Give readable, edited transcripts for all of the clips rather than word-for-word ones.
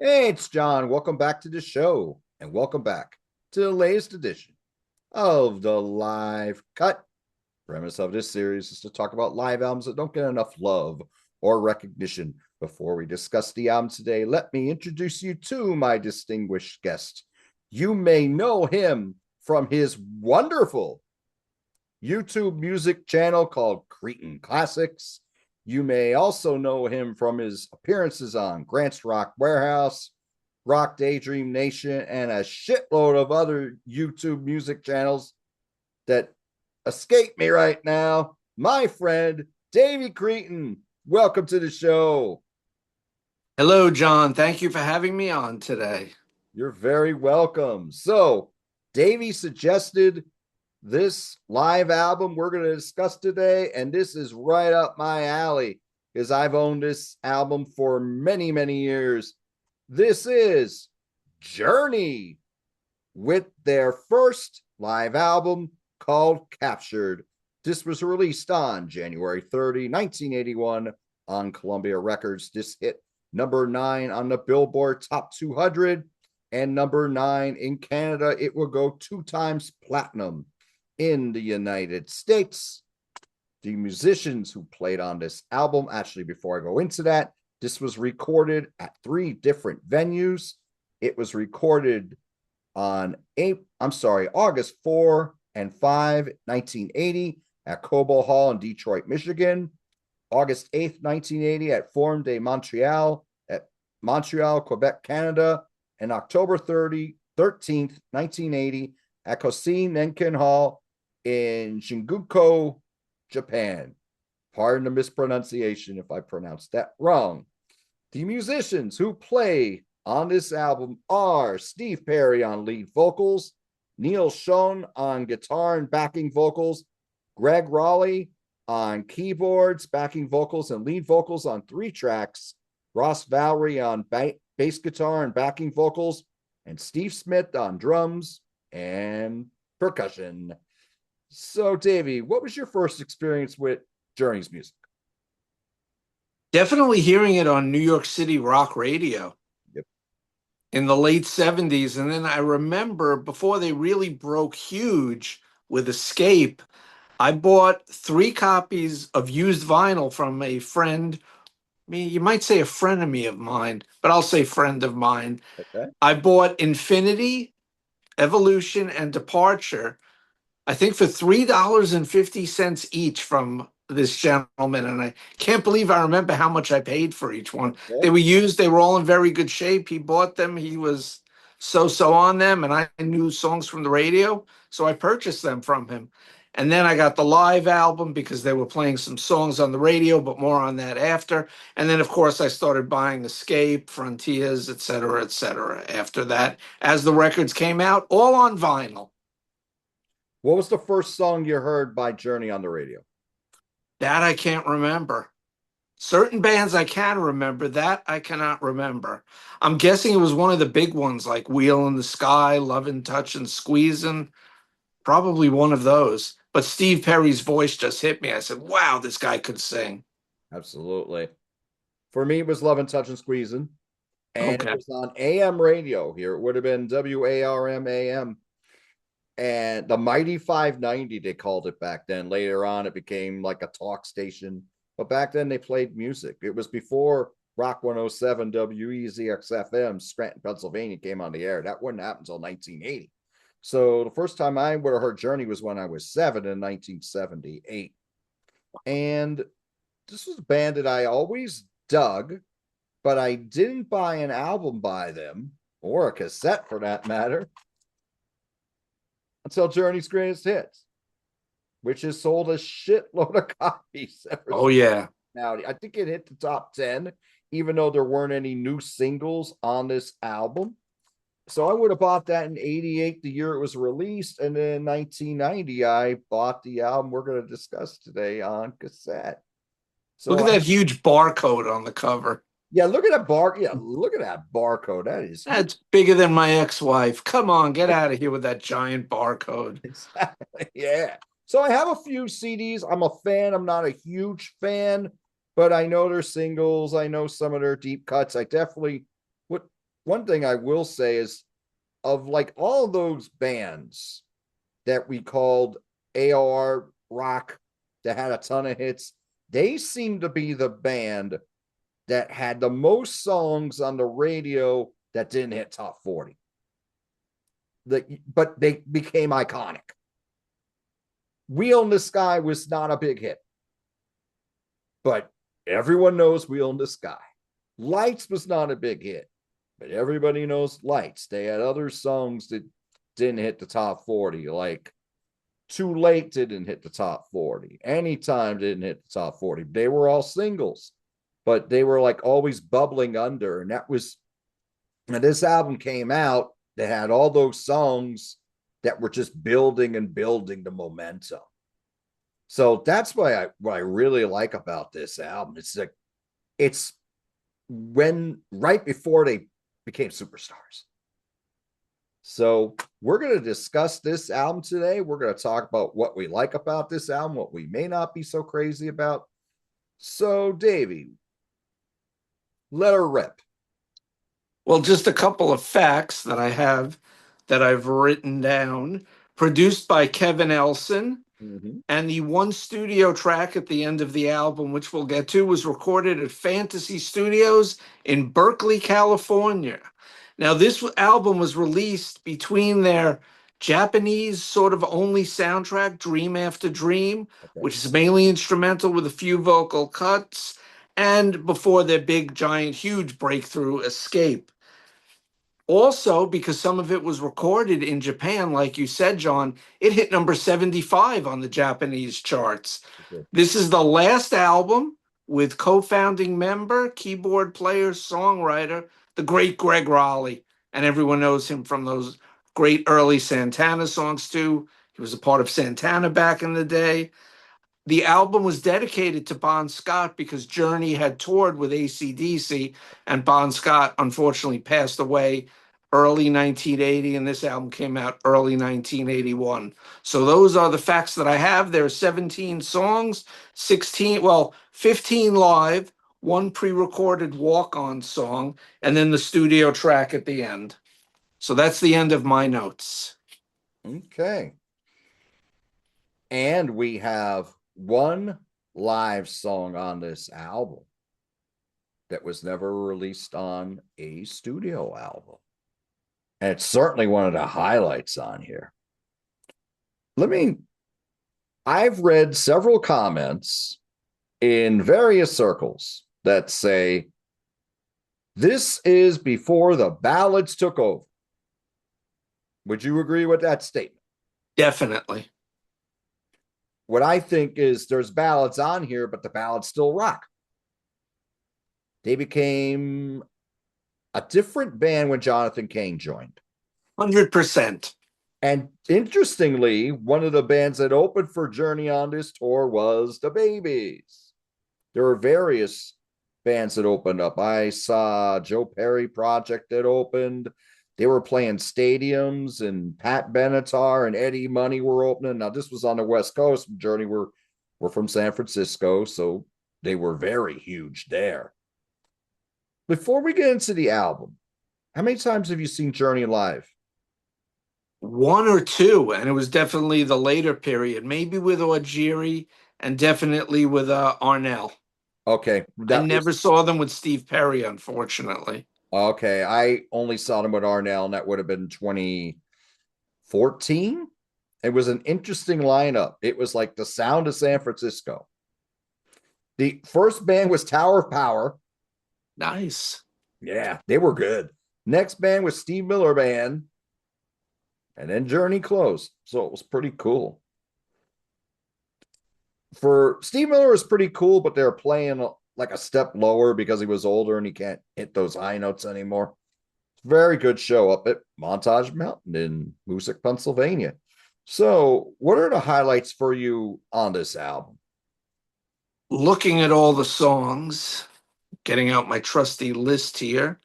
Hey, it's John. Welcome back to the show, and welcome back to the latest edition of the Live Cut. Premise of this series is to talk about live albums that don't get enough love or recognition. Before we discuss the album today, let me introduce you to my distinguished guest. You may know him from his wonderful YouTube music channel called Cretin Classics. You may also know him from his appearances on Grant's Rock Warehouse, Rock Daydream Nation, and a shitload of other YouTube music channels that escape me right now. My friend, Davey Cretin, welcome to the show. Hello, John. Thank you for having me on today. You're very welcome. So, Davey suggested this live album we're going to discuss today, and this is right up my alley because I've owned this album for many, many years. This is Journey with their first live album called Captured. This was released on January 30, 1981 on Columbia Records. This hit number 9 on the Billboard Top 200 and number 9 in Canada. It will go 2 times platinum in the United States. The musicians who played on this album, actually, before I go into that, this was recorded at 3 different venues. It was recorded on August 4 and 5, 1980 at Cobo Hall in Detroit, Michigan. August 8th, 1980 at Forum de Montreal at Montreal, Quebec, Canada. And October 13th, 1980 at Kosin Nenkin Hall in Shinjyuku, Japan. Pardon the mispronunciation if I pronounced that wrong. The musicians who play on this album are Steve Perry on lead vocals, Neil Schon on guitar and backing vocals, Greg Raleigh on keyboards, backing vocals, and lead vocals on 3 tracks, Ross Valerie on bass guitar and backing vocals, and Steve Smith on drums and percussion. So, Davey, what was your first experience with Journey's music? Definitely hearing it on New York City rock radio Yep. in the late 70s. And then I remember before they really broke huge with Escape, I bought 3 copies of used vinyl from a friend. I mean, you might say a frenemy of mine, but I'll say friend of mine. Okay. I bought Infinity, Evolution, and Departure, I think for $3.50 each from this gentleman. And I can't believe I remember how much I paid for each one. Okay. They were used, they were all in very good shape. He bought them, he was so on them, and I knew songs from the radio, so I purchased them from him. And then I got the live album because they were playing some songs on the radio, but more on that after. And then, of course, I started buying Escape, Frontiers, et cetera, after that, as the records came out, all on vinyl. What was the first song you heard by Journey on the radio? That I can't remember. Certain bands I can remember, that I cannot remember. I'm guessing it was one of the big ones like Wheel in the Sky, Lovin' Touchin', Squeezin', probably one of those. But Steve Perry's voice just hit me. I said, wow, this guy could sing. Absolutely. For me, it was Love and Touch and Squeezing. And it Okay. was on AM radio here. It would have been WARM AM. And the Mighty 590, they called it back then. Later on, it became like a talk station. But back then, they played music. It was before Rock 107 WEZXFM, Scranton, Pennsylvania, came on the air. That wouldn't happen until 1980. So the first time I would have heard Journey was when I was 7 in 1978. And this was a band that I always dug, but I didn't buy an album by them, or a cassette for that matter, until Journey's Greatest Hits, which has sold a shitload of copies ever Oh, since. yeah. Now, I think it hit the top 10, even though there weren't any new singles on this album. So I would have bought that in 88, the year it was released. And then in 1990, I bought the album we're going to discuss today on cassette. Look So at that huge barcode on the cover. yeah, look at that look at that barcode. That is huge. That's bigger than my ex-wife. Come on, get out of here with that giant barcode. Exactly. Yeah. So I have a few CDs. I'm a fan. I'm not a huge fan, but I know their singles. I know some of their deep cuts. I definitely would one thing I will say is of like all those bands that we called AOR rock that had a ton of hits, they seem to be the band that had the most songs on the radio that didn't hit top 40. But they became iconic. Wheel in the Sky was not a big hit, but everyone knows Wheel in the Sky. Lights was not a big hit, but everybody knows Lights. They had other songs that didn't hit the top 40, like Too Late didn't hit the top 40. Anytime didn't hit the top 40. They were all singles, but they were like always bubbling under. And this album came out that had all those songs that were just building and building the momentum. So that's what I really like about this album. It's when right before they became superstars. So we're going to discuss this album today. We're going to talk about what we like about this album, what we may not be so crazy about. So, Davey, let her rip. Well, just a couple of facts that I have that I've written down. Produced by Kevin Elson, and the one studio track at the end of the album, which we'll get to, was recorded at Fantasy Studios in Berkeley, California. Now, this album was released between their Japanese sort of only soundtrack, Dream After Dream, which is mainly instrumental with a few vocal cuts, and before their big, giant, huge breakthrough, Escape. Also, because some of it was recorded in Japan, like you said, John, it hit number 75 on the Japanese charts. Okay. This is the last album with co-founding member, keyboard player, songwriter, the great Greg Raleigh. And everyone knows him from those great early Santana songs, too. He was a part of Santana back in the day. The album was dedicated to Bon Scott because Journey had toured with AC/DC, and Bon Scott unfortunately passed away early 1980, and this album came out early 1981. So those are the facts that I have. There are 17 songs, 15 live, one pre-recorded walk-on song, and then the studio track at the end. So that's the end of my notes. Okay. And we have one live song on this album that was never released on a studio album. And it's certainly one of the highlights on here. I've read several comments in various circles that say this is before the ballads took over. Would you agree with that statement? Definitely. What I think is there's ballads on here, but the ballads still rock. They became a different band when Jonathan Cain joined. 100%. And interestingly, one of the bands that opened for Journey on this tour was the Babies. There were various bands that opened up. I saw Joe Perry Project that opened. They were playing stadiums, and Pat Benatar and Eddie Money were opening. Now, this was on the West Coast. Journey were from San Francisco, so they were very huge there. Before we get into the album, how many times have you seen Journey live? One or two, and it was definitely the later period, maybe with Augeri and definitely with Arnell. Okay. I never saw them with Steve Perry, unfortunately. Okay, I only saw them with Arnell, and that would have been 2014. It was an interesting lineup. It was like the sound of San Francisco. The first band was Tower of Power. Nice. Yeah, they were good. Next band was Steve Miller Band. And then Journey closed. So it was pretty cool. For Steve Miller was pretty cool, but they're playing like a step lower because he was older and he can't hit those high notes anymore. Very good show up at Montage Mountain in Moosic, Pennsylvania. So what are the highlights for you on this album? Looking at all the songs, getting out my trusty list here.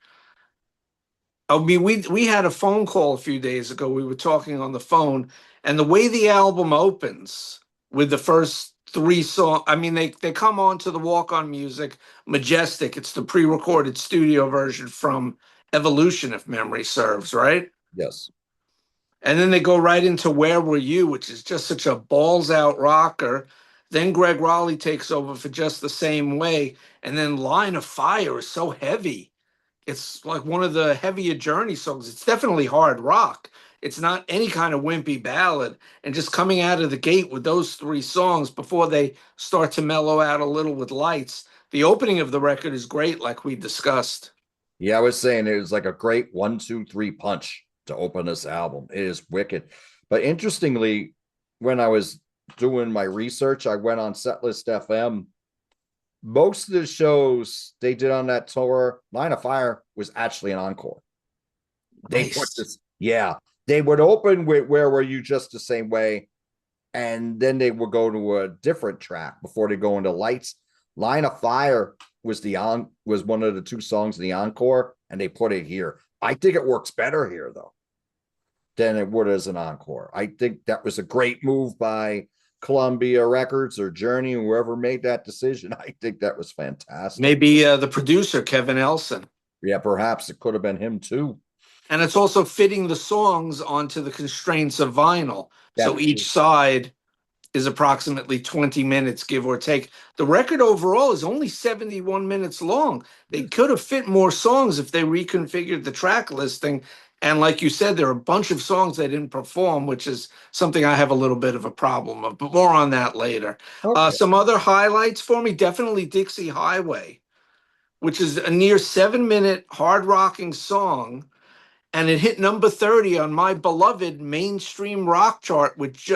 I mean, we had a phone call a few days ago. We were talking on the phone, and the way the album opens with the first three songs, I mean, they come on to the walk-on music, Majestic. It's the pre-recorded studio version from Evolution, if memory serves, right? Yes. And then they go right into Where Were You, which is just such a balls out rocker. Then Greg Raleigh takes over for Just the Same Way. And then Line of Fire is so heavy. It's like one of the heavier Journey songs. It's definitely hard rock. It's not any kind of wimpy ballad. And just coming out of the gate with those three songs before they start to mellow out a little with Lights, the opening of the record is great, like we discussed. Yeah, I was saying it was like a great 1, 2, 3 punch to open this album. It is wicked. But interestingly, when I was doing my research, I went on Setlist FM. Most of the shows they did on that tour, Line of Fire was actually an encore. They put Nice. this, yeah, they would open with Where Were You Just the Same Way, and then they would go to a different track before they go into Lights. Line of Fire was one of the two songs in the encore, and they put it here. I think it works better here though than it would as an encore. I think that was a great move by Columbia Records or Journey, whoever made that decision. I think that was fantastic. Maybe the producer, Kevin Elson. Yeah, perhaps it could have been him too. And it's also fitting the songs onto the constraints of vinyl. So That's each side is approximately 20 minutes, give or take. The record overall is only 71 minutes long. They could have fit more songs if they reconfigured the track listing. And like you said, there are a bunch of songs they didn't perform, which is something I have a little bit of a problem of, but more on that later. okay. Some other highlights for me, definitely Dixie Highway, which is a near 7 minute hard rocking song, and it hit number 30 on my beloved mainstream rock chart, which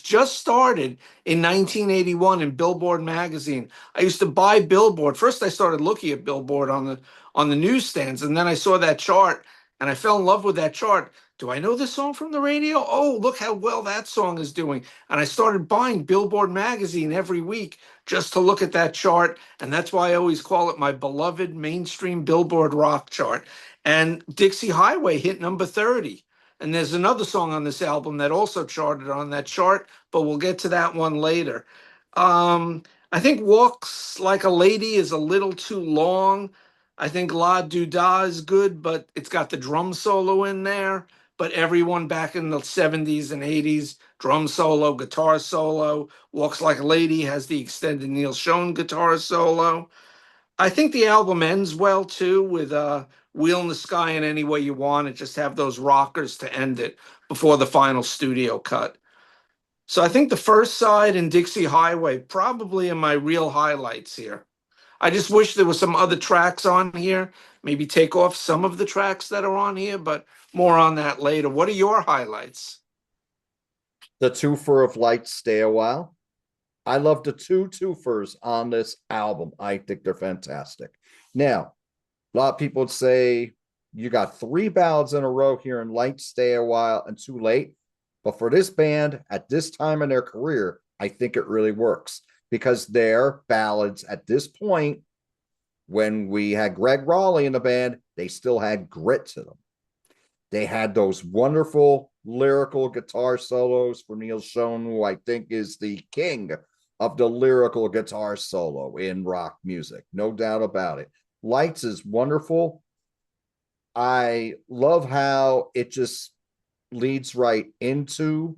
just started in 1981 in Billboard magazine. I used to buy Billboard. First, I started looking at Billboard on the newsstands, and then I saw that chart, and I fell in love with that chart. Do I know this song from the radio? Oh, look how well that song is doing. And I started buying Billboard magazine every week just to look at that chart. And that's why I always call it my beloved mainstream Billboard rock chart. And Dixie Highway hit number 30. And there's another song on this album that also charted on that chart, but we'll get to that one later. I think Walks Like a Lady is a little too long. I think La Doodah is good, but it's got the drum solo in there. But everyone back in the 70s and 80s, drum solo, guitar solo. Walks Like a Lady has the extended Neil Schon guitar solo. I think the album ends well too with Wheel in the Sky and Any Way You Want It. Just have those rockers to end it before the final studio cut. So I think the first side and Dixie Highway probably are my real highlights here. I just wish there were some other tracks on here. Maybe take off some of the tracks that are on here, but more on that later. What are your highlights? The twofer of Lights, Stay a While. I love the two twofers on this album. I think they're fantastic. Now, a lot of people would say you got three ballads in a row here in Lights, Stay a While, and Too Late. But for this band at this time in their career, I think it really works because their ballads at this point, when we had Greg Raleigh in the band, they still had grit to them. They had those wonderful lyrical guitar solos for Neil Schon, who I think is the king of the lyrical guitar solo in rock music. No doubt about it. Lights is wonderful. I love how it just leads right into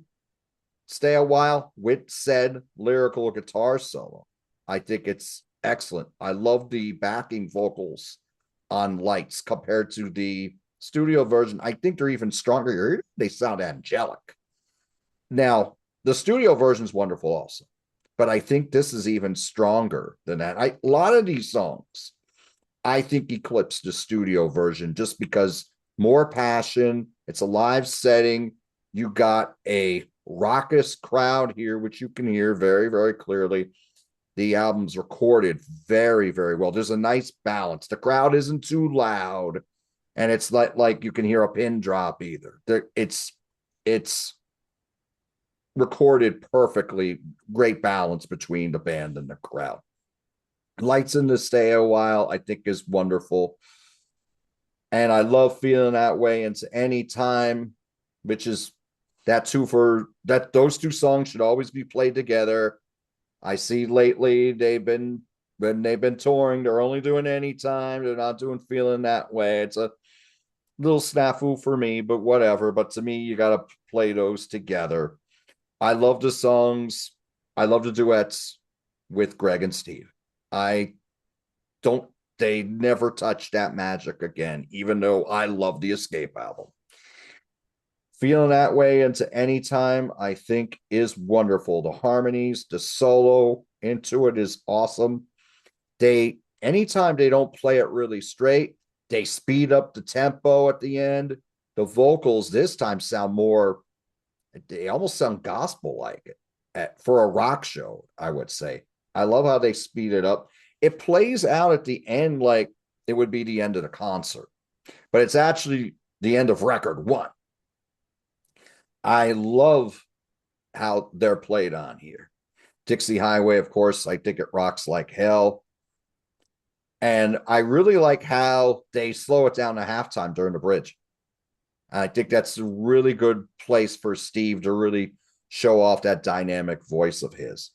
Stay a While with said lyrical guitar solo. I think it's excellent. I love the backing vocals on Lights compared to the studio version. I think they're even stronger. They sound angelic. Now, the studio version is wonderful also, but I think this is even stronger than that. A lot of these songs, I think, eclipse the studio version just because more passion. It's a live setting. You got a raucous crowd here, which you can hear very, very clearly. The album's recorded very, very well. There's a nice balance. The crowd isn't too loud, and it's like you can hear a pin drop either. It's recorded perfectly. Great balance between the band and the crowd. Lights in the Stay a While, I think, is wonderful. And I love Feeling That Way into Any Time, which is that two for that. Those two songs should always be played together. I see lately when they've been touring, they're only doing Anytime. They're not doing Feeling That Way. Little snafu for me, but whatever. But to me, you got to play those together. I love the songs. I love the duets with Greg and Steve. I don't, they never touch that magic again, even though I love the Escape album. Feeling that way into any time, I think, is wonderful. The harmonies, the solo into it is awesome. Anytime they don't play it really straight, they speed up the tempo at the end. The vocals this time sound more, they almost sound gospel like it for a rock show, I would say. I love how they speed it up. It plays out at the end like it would be the end of the concert, but it's actually the end of record one. I love how they're played on here. Dixie Highway, of course, I think it rocks like hell. And I really like how they slow it down to halftime during the bridge. I think that's a really good place for Steve to really show off that dynamic voice of his.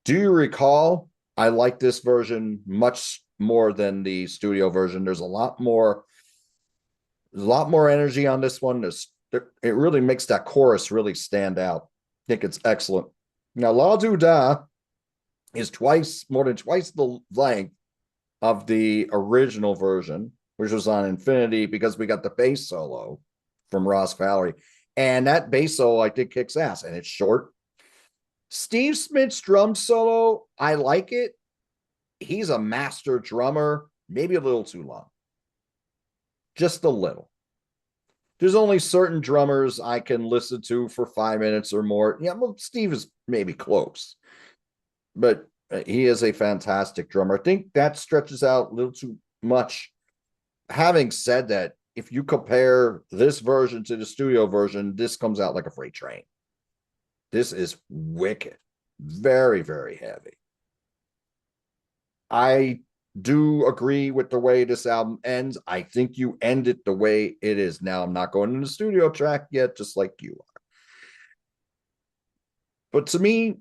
Do you recall? I like this version much more than the studio version. There's a lot more energy on this one. It really makes that chorus really stand out. I think it's excellent. Now, La Du Da is more than twice the length of the original version, which was on Infinity, because we got the bass solo from Ross Valerie. And that bass solo, I think, kicks ass, and it's short. Steve Smith's drum solo, I like it. He's a master drummer, maybe a little too long. Just a little. There's only certain drummers I can listen to for 5 minutes or more. Yeah, well, Steve is maybe close, but he is a fantastic drummer. I think that stretches out a little too much. Having said that, if you compare this version to the studio version, this comes out like a freight train. This is wicked. Very, very heavy. I do agree with the way this album ends. I think you end it the way it is. Now, I'm not going into the studio track yet, just like you are. But to me,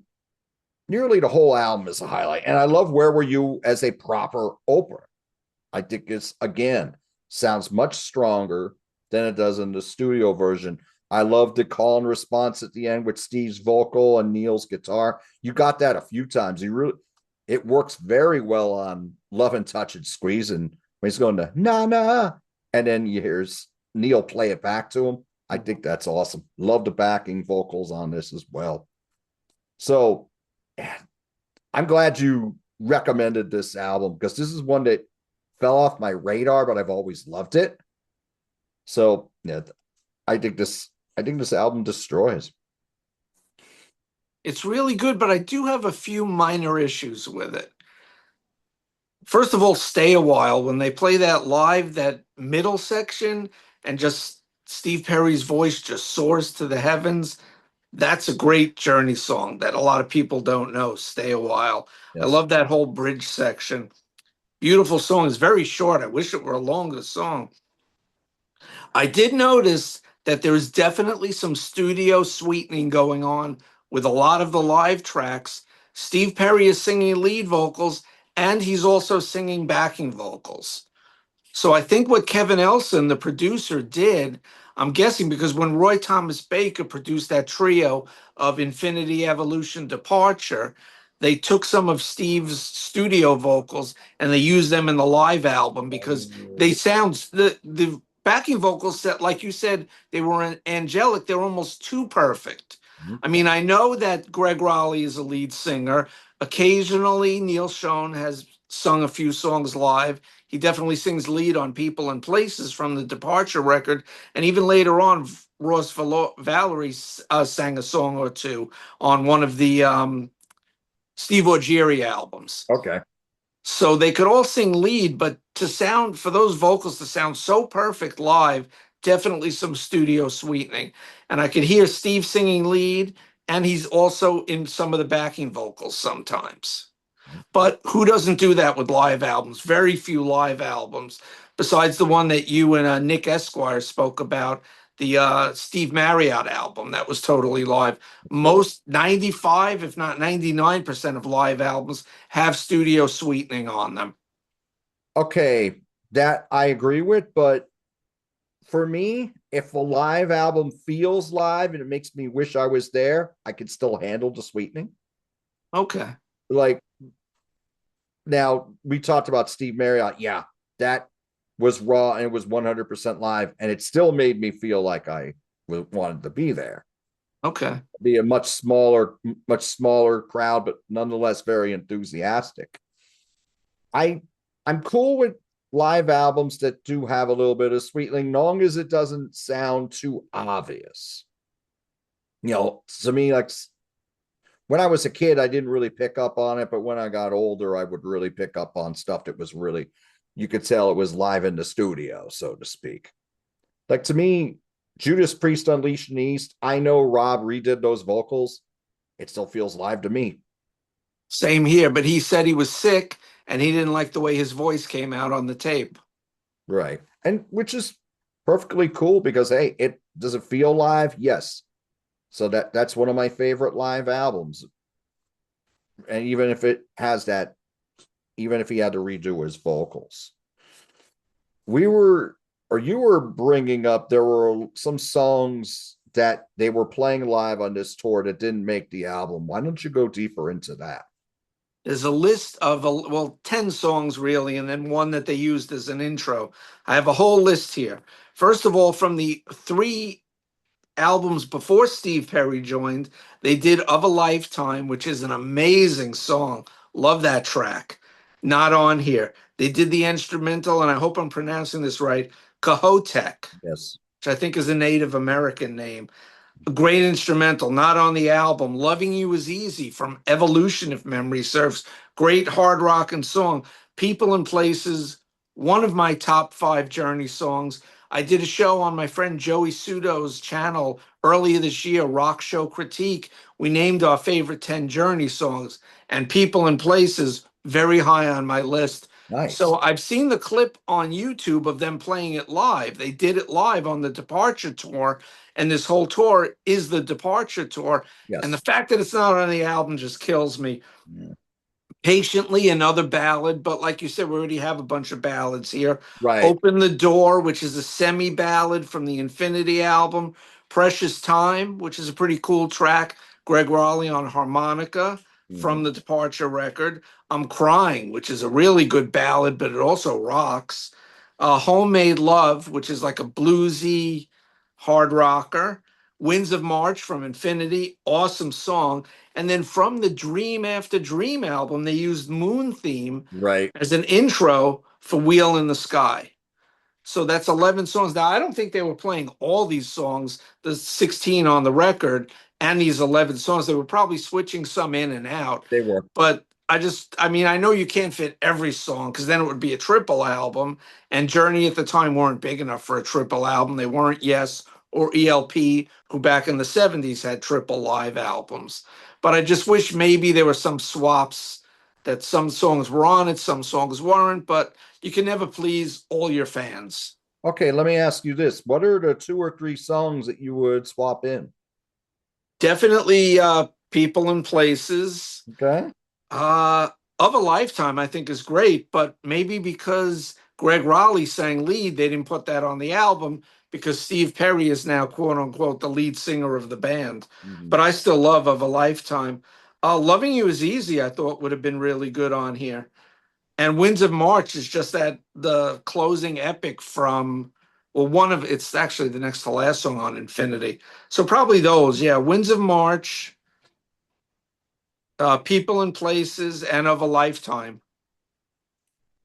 nearly the whole album is a highlight. And I love Where Were You as a proper opener. I think it's, again, sounds much stronger than it does in the studio version. I love the call and response at the end with Steve's vocal and Neil's guitar. You got that a few times. It works very well on Love and Touch and Squeeze. And when he's going to na na, and then you hear Neil play it back to him. I think that's awesome. Love the backing vocals on this as well. So I'm glad you recommended this album, because this is one that fell off my radar, but I've always loved it. So yeah, I think this album destroys. It's really good, but I do have a few minor issues with it. First of all, Stay a While, when they play that live, that middle section, and just Steve Perry's voice just soars to the heavens. That's a great Journey song that a lot of people don't know, Stay a While. I Yes. love that whole bridge section. Beautiful song. It's very short. I wish it were a longer song. I did notice that there's definitely some studio sweetening going on with a lot of the live tracks. Steve Perry is singing lead vocals, and he's also singing backing vocals. So I think what Kevin Elson, the producer, did, I'm guessing because when Roy Thomas Baker produced that trio of Infinity, Evolution, Departure, they took some of Steve's studio vocals and they used them in the live album, because they sound, the backing vocals set, like you said, they were angelic. They're almost too perfect. I mean, I know that Greg Raleigh is a lead singer. Occasionally, Neil Schon has sung a few songs live. He definitely sings lead on People and Places from the Departure record. And even later on, Ross Valerie sang a song or two on one of the Steve Augeri albums. Okay. So they could all sing lead, but for those vocals to sound so perfect live, definitely some studio sweetening. And I could hear Steve singing lead, and he's also in some of the backing vocals sometimes. But who doesn't do that with live albums? Very few live albums, besides the one that you and Nick Esquire spoke about, the Steve Marriott album that was totally live. Most 95, if not 99% of live albums have studio sweetening on them. Okay, that I agree with, but For me, if a live album feels live and it makes me wish I was there, I could still handle the sweetening. Okay. Like now, we talked about Steve Marriott. Yeah, that was raw and it was 100% live, and it still made me feel like I wanted to be there. Okay. Be a much smaller crowd, but nonetheless very enthusiastic. I I'm cool with live albums that do have a little bit of sweetening, long as it doesn't sound too obvious. To me, like when I was a kid, I didn't really pick up on it, but when I got older, I would really pick up on stuff that was really, you could tell it was live in the studio, so to speak. Like to me, Judas Priest Unleashed in the East, I know Rob redid those vocals. It still feels live to me. Same here, but he said he was sick and he didn't like the way his voice came out on the tape. Right. And which is perfectly cool because hey, it does it feel live? Yes. So that's one of my favorite live albums. And even if it has that, even if he had to redo his vocals. We were or you were bringing up there were some songs that they were playing live on this tour that didn't make the album. Why don't you go deeper into that? There's a list of, well, 10 songs really, and then one that they used as an intro. I have a whole list here. First of all, from the three albums before Steve Perry joined, they did Of a Lifetime, which is an amazing song. Love that track. Not on here. They did the instrumental, and I hope I'm pronouncing this right, Cahotek, Yes. which I think is a Native American name. A great instrumental, not on the album. Loving You Is Easy from Evolution, if memory serves. Great hard rock and song. People and Places, one of my top five Journey songs. I did a show on my friend Joey Sudo's channel earlier this year, Rock Show Critique. We named our favorite 10 Journey songs, and People and Places, very high on my list. Nice. So I've seen the clip on YouTube of them playing it live. They did it live on the Departure tour, and this whole tour is the Departure tour. And the Yes. fact that it's not on the album just kills me. Yeah. Patiently, another ballad, but like you said, we already have a bunch of ballads here. Right. Open the Door, which is a semi ballad from the Infinity album. Precious Time, which is a pretty cool track. Greg Raleigh on harmonica Mhm. from the Departure record. I'm Crying, which is a really good ballad, but it also rocks. Homemade Love, which is like a bluesy hard rocker. Winds of March from Infinity, awesome song. And then from the Dream After Dream album, they used Moon Theme Right. as an intro for Wheel in the Sky. So that's 11 songs. Now, I don't think they were playing all these songs, the 16 on the record, and these 11 songs. They were probably switching some in and out. They were. But I mean, I know you can't fit every song because then it would be a triple album. And Journey at the time weren't big enough for a triple album. They weren't Yes or ELP, who back in the 70s had triple live albums. But I just wish maybe there were some swaps that some songs were on it, some songs weren't. But you can never please all your fans. Okay, let me ask you this. What are the two or three songs that you would swap in? Definitely People and Places. Okay. Uh, of a Lifetime, I think is great, but maybe because Greg Raleigh sang lead, they didn't put that on the album because Steve Perry is now quote unquote the lead singer of the band. Mhm. But I still love Of a Lifetime. Loving You Is Easy, I thought would have been really good on here. And Winds of March is just that the closing epic from, well, one of it's actually the next to last song on Infinity. So probably those, yeah. Winds of March, People and Places, and Of a Lifetime.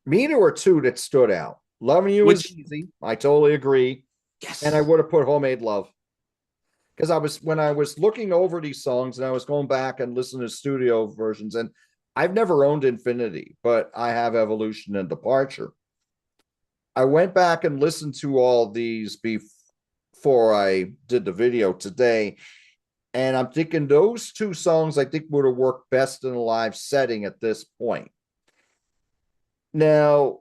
Me, there were two that stood out. Loving You is Which, easy. I totally agree. And I yes, would have put Homemade Love. Because when I was looking over these songs and I was going back and listening to studio versions, and I've never owned Infinity, but I have Evolution and Departure. I went back and listened to all these before I did the video today. And I'm thinking those two songs I think would have worked best in a live setting at this point. Now,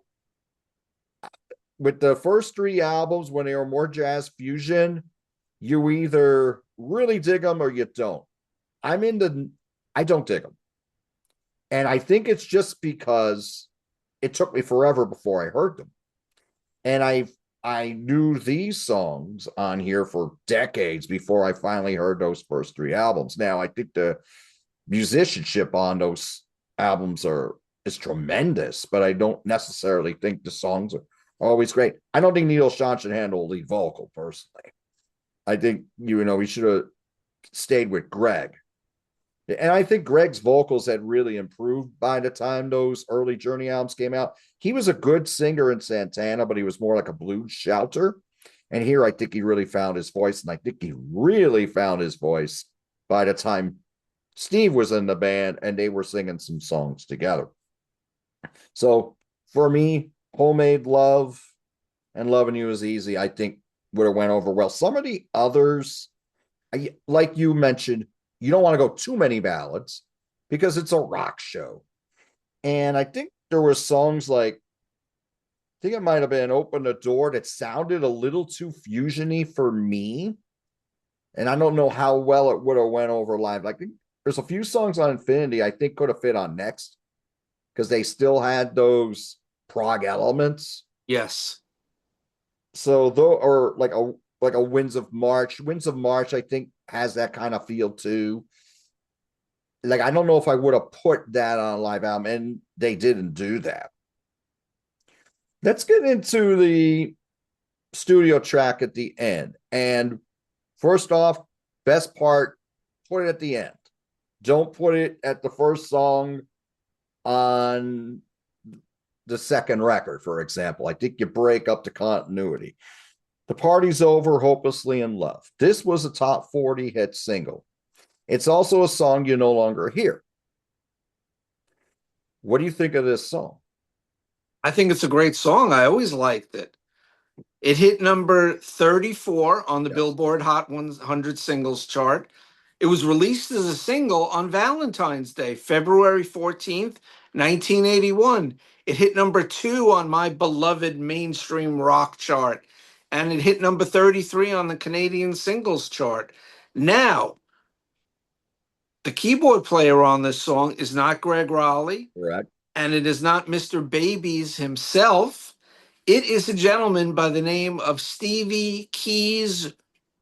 with the first three albums, when they were more jazz fusion, you either really dig them or you don't. I'm in the, I don't dig them. And I think it's just because it took me forever before I heard them. And I knew these songs on here for decades before I finally heard those first three albums. Now, I think the musicianship on those albums are is tremendous, but I don't necessarily think the songs are always great. I don't think Neil Sean should handle lead vocal personally. I think he should have stayed with Greg. And I think Greg's vocals had really improved by the time those early Journey albums came out. He was a good singer in Santana, but he was more like a blues shouter. And here I think he really found his voice. And I think he really found his voice by the time Steve was in the band and they were singing some songs together. So for me, Homemade Love and Loving You Is Easy, I think would have went over well. Some of the others, like you mentioned, you don't want to go too many ballads because it's a rock show. And I think there were songs like, I think it might have been Open the Door that sounded a little too fusiony for me. And I don't know how well it would have went over live. Like there's a few songs on Infinity I think could have fit on Next because they still had those prog elements. Yes. So though, or like a Winds of March. Winds of March, I think, has that kind of feel too. Like, I don't know if I would have put that on a live album, and they didn't do that. Let's get into the studio track at the end. And first off, best part, put it at the end. Don't put it at the first song on the second record, for example. I think you break up the continuity. The Party's Over, Hopelessly in Love. This was a top 40 hit single. It's also a song you no longer hear. What do you think of this song? I think it's a great song. I always liked it. It hit number 34 on the Yes. Billboard Hot 100 singles chart. It was released as a single on Valentine's Day, February 14th, 1981. It hit number 2 on my beloved mainstream rock chart, and it hit number 33 on the Canadian singles chart. Now, the keyboard player on this song is not Greg Raleigh, Correct. and it is not Mr. Babies himself. It is a gentleman by the name of Stevie Keys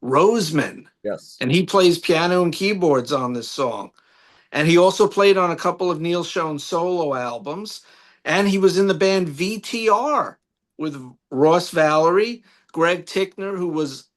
Roseman, Yes. and he plays piano and keyboards on this song. And he also played on a couple of Neil Schon solo albums, and he was in the band VTR with Ross Valerie, Greg Tickner, who was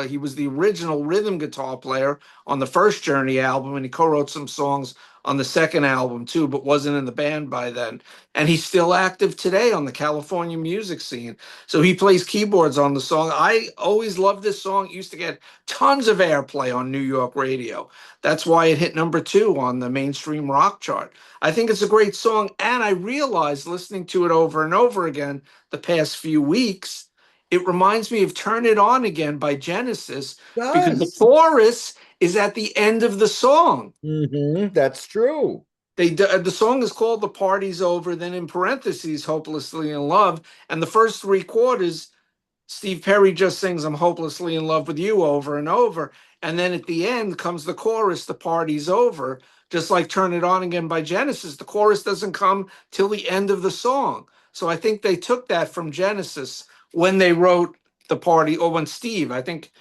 he was the original rhythm guitar player on the first Journey album, and he co-wrote some songs on the second album too, but wasn't in the band by then. And he's still active today on the California music scene. So he plays keyboards on the song. I always loved this song. It used to get tons of airplay on New York radio. That's why it hit number 2 on the mainstream rock chart. I think it's a great song. And I realized listening to it over and over again the past few weeks, it reminds me of Turn It On Again by Genesis because the Does. chorus is at the end of the song. That's true. The song is called The Party's Over, then in parentheses, Hopelessly in Love. And the first 3 quarters, Steve Perry just sings I'm hopelessly in love with you over and over. And then at the end comes the chorus, The Party's Over, just like Turn It On Again by Genesis. The chorus doesn't come till the end of the song. So I think they took that from Genesis when they wrote The Party, or when Steve, I think,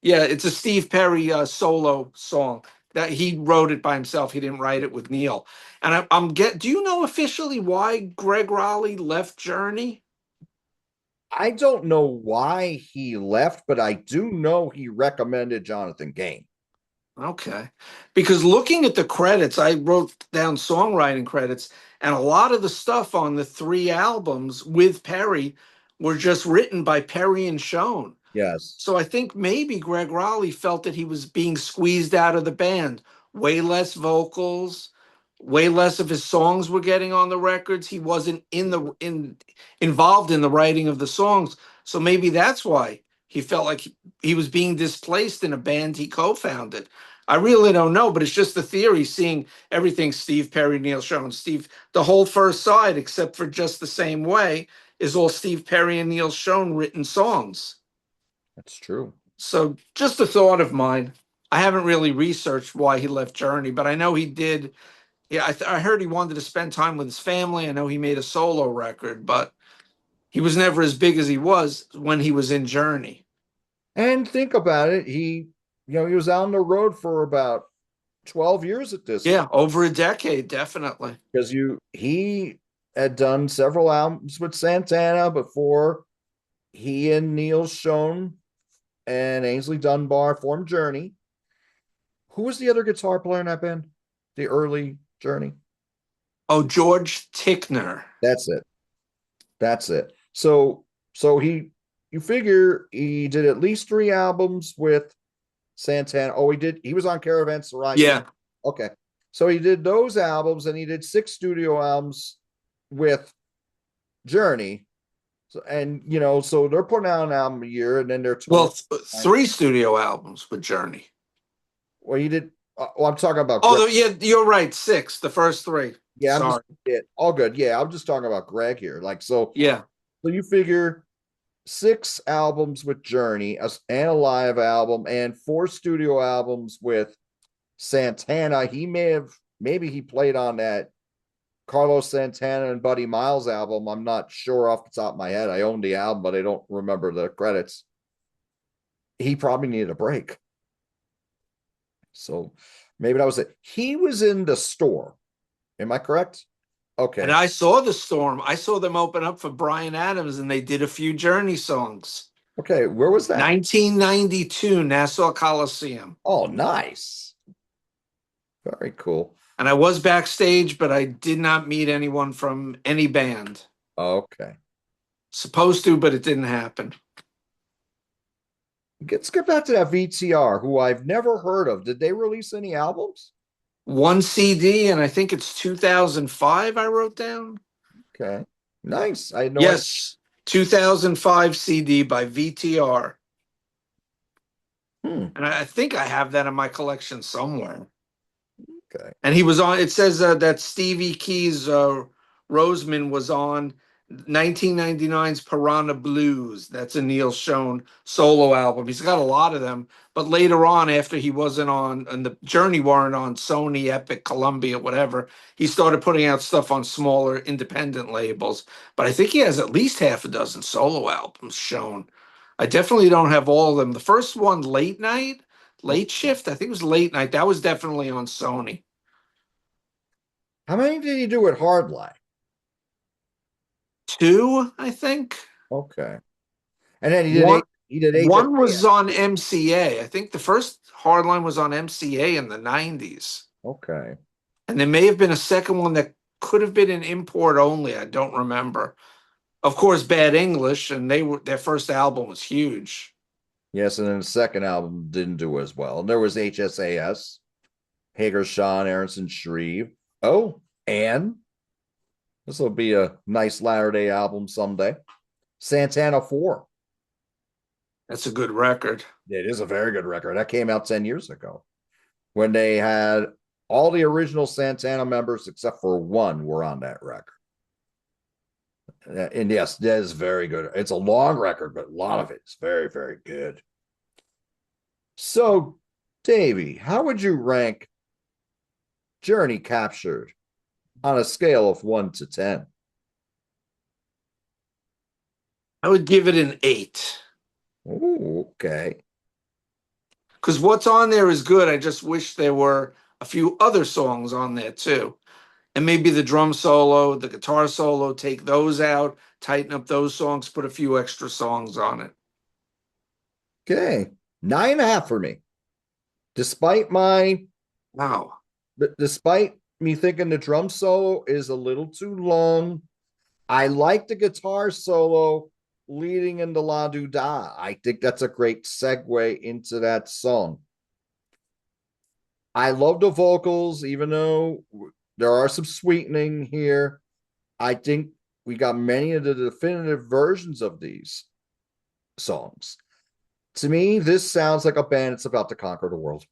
yeah, it's a Steve Perry solo song that he wrote it by himself. He didn't write it with Neil. And do you know officially why Greg Raleigh left Journey? I don't know why he left, but I do know he recommended Jonathan Gain. Okay. Because looking at the credits, I wrote down songwriting credits, and a lot of the stuff on the 3 albums with Perry were just written by Perry and Schon. Yes. So I think maybe Greg Raleigh felt that he was being squeezed out of the band. Way less vocals, way less of his songs were getting on the records. He wasn't involved in the writing of the songs. So maybe that's why he felt like he was being displaced in a band he co-founded. I really don't know, but it's just a theory, seeing everything Steve Perry, Neil Schon, the whole first side, except for Just the Same Way, is all Steve Perry and Neil Schon written songs. That's true. So just a thought of mine. I haven't really researched why he left Journey, but I know he did. Yeah, I heard he wanted to spend time with his family. I know he made a solo record, but He was never as big as he was when he was in Journey. And think about it, he was out on the road for about 12 years at this Yeah, over a decade, definitely. because he had done several albums with Santana before he and Neil Schon and Ainsley Dunbar formed Journey. Who was the other guitar player in that band? The early Journey. Oh, George Tickner. That's it. That's it. So you figure he did at least 3 albums with Santana. Oh, he was on Caravanserai. Yeah. Okay. So he did those albums and he did 6 studio albums with Journey. So, and so they're putting out an album a year and then they're touring. Well, 3 studio albums with Journey. Well, he did. I'm talking about. Oh, yeah, you're right. 6, the first 3. Yeah, Sorry. All good. Yeah, I'm just talking about Greg here. Like, so Yeah. you figure 6 albums with Journey and a live album and 4 studio albums with Santana. Maybe he played on that Carlos Santana and Buddy Miles album. I'm not sure off the top of my head. I own the album, but I don't remember the credits. He probably needed a break. So maybe that was it. He was in the store. Am I correct? Okay. And I saw the Storm. I saw them open up for Bryan Adams, and they did a few Journey songs. Okay, where was that? 1992, Nassau Coliseum. Oh, nice. Very cool. And I was backstage, but I did not meet anyone from any band. Okay. Supposed to, but it didn't happen. Let's get back to that VTR, who I've never heard of. Did they release any albums? 1 CD, and I think it's 2005 I wrote down. Okay. Nice. I know. Yes, 2005 CD by VTR. And I think I have that in my collection somewhere. Okay. And he was on, it says that Stevie Keys Roseman was on 1999's Piranha Blues. That's a Neil Schon solo album. He's got a lot of them. But later on, after he wasn't on, and the Journey weren't on Sony, Epic, Columbia, whatever, he started putting out stuff on smaller independent labels. But I think he has at least half a dozen solo albums shown. I definitely don't have all of them. The first one, Late Shift, I think it was Late Night. That was definitely on Sony. How many did he do at Hardline? 2, I think. Okay. And then he did one was on MCA. I think the first Hardline was on MCA in the 90s. Okay. And there may have been a second one that could have been an import only. I don't remember. Of course, Bad English, and their first album was huge. Yes, and then the second album didn't do as well. And there was HSAS, Hager, Sean, Aronson, Shreve. Oh, and this will be a nice Latter-day album someday. Santana 4. That's a good record. It is a very good record. That came out 10 years ago when they had all the original Santana members except for one were on that record. And yes, that is very good. It's a long record, but a lot of it is very, very good. So, Davey, how would you rank Journey Captured on a scale of 1 to 10? I would give it an 8. Ooh, okay. Because what's on there is good. I just wish there were a few other songs on there too. And maybe the drum solo, the guitar solo, take those out, tighten up those songs, put a few extra songs on it. Okay. 9.5 for me. Despite me thinking the drum solo is a little too long, I like the guitar solo leading into La Do Da. I think that's a great segue into that song. I love the vocals, even though there are some sweetening here. I think we got many of the definitive versions of these songs. To me, this sounds like a band that's about to conquer the world.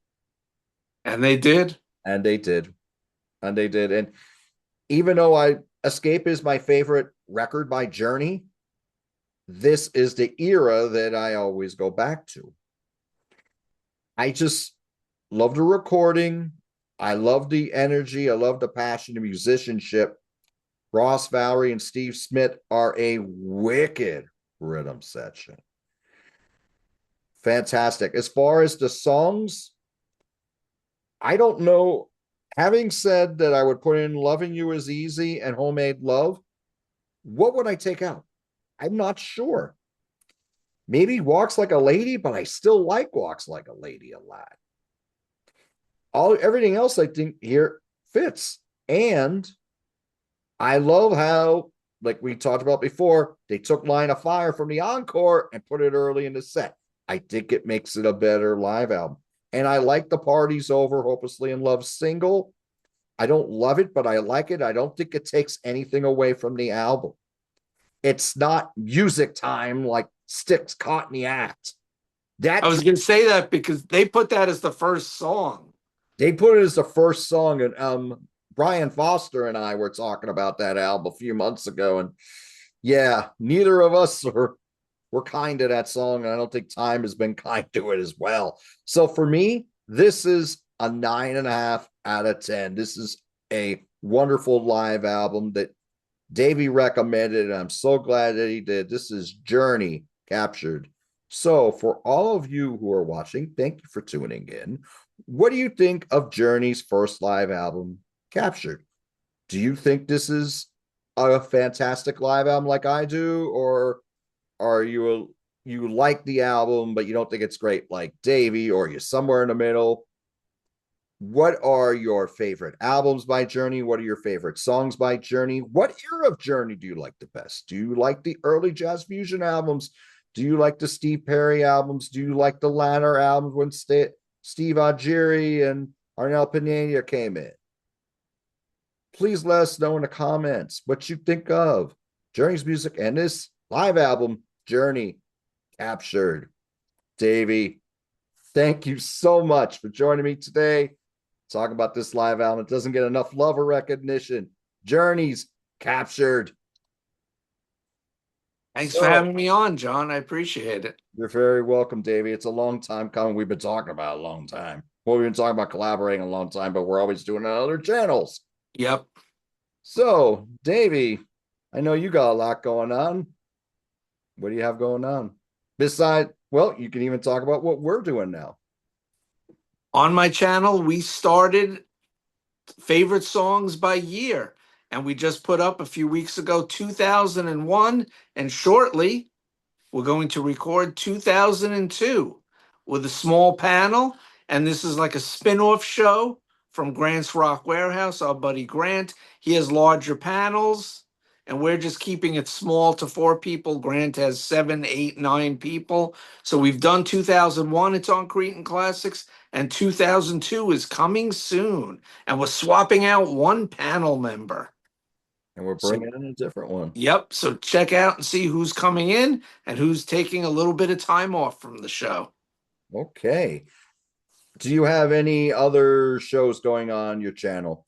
And they did. And they did. And even though Escape is my favorite record by Journey, this is the era that I always go back to. I just love the recording. I love the energy. I love the passion, the musicianship. Ross Valerie and Steve Smith are a wicked rhythm section. Fantastic. As far as the songs, I don't know. Having said that, I would put in Loving You Is Easy and Homemade Love. What would I take out? I'm not sure. Maybe Walks Like a Lady, but I still like Walks Like a Lady a lot. Everything else I think here fits. And I love how, like we talked about before, they took Line of Fire from the encore and put it early in the set. I think it makes it a better live album. And I like the Party's Over, Hopelessly in Love single. I don't love it, but I like it. I don't think it takes anything away from the album. It's not music time like Sticks Caught in the Act. I was going to say that because they put that as the first song. They put it as the first song, and Brian Foster and I were talking about that album a few months ago, and yeah, neither of us were kind to that song, and I don't think time has been kind to it as well. So for me, this is a 9.5 out of 10. This is a wonderful live album that Davey recommended, and I'm so glad that he did. This is Journey Captured. So for all of you who are watching, thank you for tuning in. What do you think of Journey's first live album, Captured? Do you think this is a fantastic live album like I do, or are you like the album but you don't think it's great like Davey, or you're somewhere in the middle? What are your favorite albums by Journey? What are your favorite songs by Journey? What era of Journey do you like the best? Do you like the early jazz fusion albums? Do you like the Steve Perry albums? Do you like the latter albums when Steve Augeri and Arnel Pineda came in? Please let us know in the comments what you think of Journey's music and this live album, Journey Captured. Davey, thank you so much for joining me today. Talking about this live album. It doesn't get enough love or recognition. Journey's Captured. Thanks for having me on, John. I appreciate it. You're very welcome, Davey. It's a long time coming. We've been talking about a long time. Well, we've been talking about collaborating a long time, but we're always doing it on other channels. Yep. So, Davey, I know you got a lot going on. What do you have going on? Besides, well, you can even talk about what we're doing now. On my channel, we started favorite songs by year, and we just put up a few weeks ago 2001, and shortly we're going to record 2002 with a small panel, and this is like a spin-off show from Grant's Rock Warehaus, our buddy Grant. He has larger panels, and we're just keeping it small to 4 people. Grant has 7, 8, 9 people. So we've done 2001, it's on Cretin Classics, and 2002 is coming soon. And we're swapping out one panel member. And we're bringing in a different one. Yep. So check out and see who's coming in and who's taking a little bit of time off from the show. Okay. Do you have any other shows going on your channel?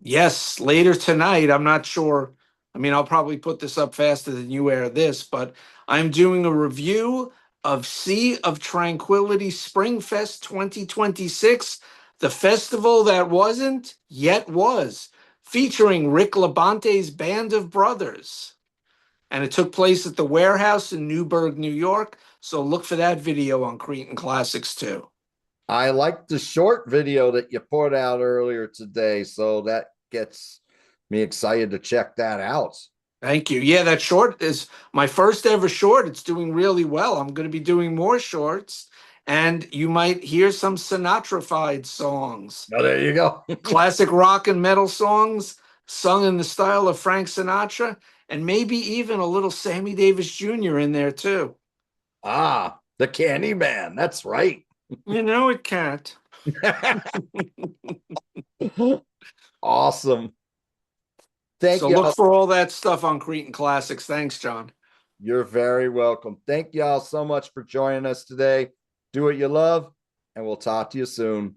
Yes, later tonight. I'm not sure. I mean, I'll probably put this up faster than you air this, but I'm doing a review of Sea of Tranquility Springfest 2026, the festival that wasn't, yet was, featuring Rick Labante's Band of Brothers. And it took place at the Warehouse in Newburgh, New York. So look for that video on Cretin Classics too. I liked the short video that you put out earlier today, so that gets me excited to check that out. Thank you. Yeah, that short is my first ever short. It's doing really well. I'm going to be doing more shorts, and you might hear some Sinatra-fied songs. Oh, there you go. Classic rock and metal songs sung in the style of Frank Sinatra, and maybe even a little Sammy Davis Jr. in there too. Ah, the Candy Man. That's right. You know it can't. Awesome. Thank you. So look for all that stuff on Cretin Classics. Thanks, John. You're very welcome. Thank y'all so much for joining us today. Do what you love, and we'll talk to you soon.